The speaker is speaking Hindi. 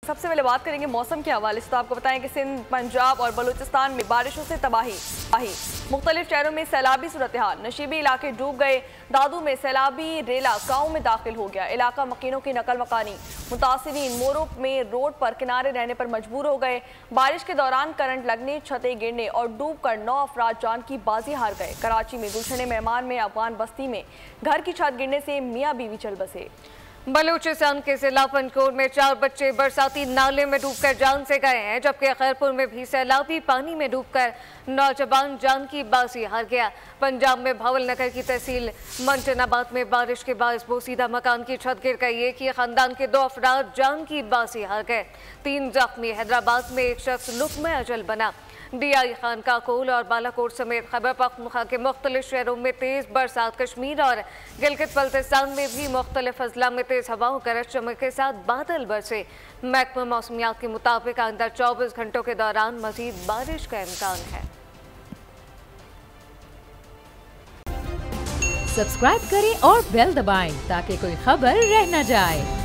सबसे पहले बात करेंगे मौसम के हवाले से। तो आपको बताएं कि सिंध, पंजाब और बलूचिस्तान में बारिशों से तबाही। मुख्तलिफ शहरों में सैलाबी सूरत हाल, नशीबी इलाके डूब गए। दादू में सैलाबी रेला गाँव में दाखिल हो गया, इलाका मकीनों की नकल मकानी। मुतासिरीन मोरो में रोड पर किनारे रहने पर मजबूर हो गए। बारिश के दौरान करंट लगने, छतें गिरने और डूब कर 9 अफराद जान की बाजी हार गए। कराची में गुलशन मेहमान में अफगान बस्ती में घर की छत गिरने से मियाँ बीवी चल बसे। बलूचिस्तान के जिला पंजकोट में 4 बच्चे बरसाती नाले में डूबकर जान से गए हैं, जबकि खैरपुर में भी सैलाबी पानी में डूबकर नौजवान जान की बाजी हार गया। पंजाब में भावल नगर की तहसील मंटनाबाद में बारिश के बायस बोसीदा मकान की छत गिर गई। एक ही खानदान के 2 अफराद जान की बाजी हार गए, 3 जख्मी। हैदराबाद में एक शख्स लुक में अजल बना। DI खानकाकोल और बालाकोट समेत खैबर पख्तूनख्वा के मुख्तलिफ शहरों में तेज़ बरसात। कश्मीर और गिलगित बल्तिस्तान में भी मुख्तलिफ अजला में तेज़ हवाओं गरज चमक के साथ बादल बरसे। महकमा मौसमियात के मुताबिक आइंदा 24 घंटों के दौरान मजीद बारिश का इम्कान है। सब्सक्राइब करें और बेल दबाएं ताकि कोई खबर रह न जाए।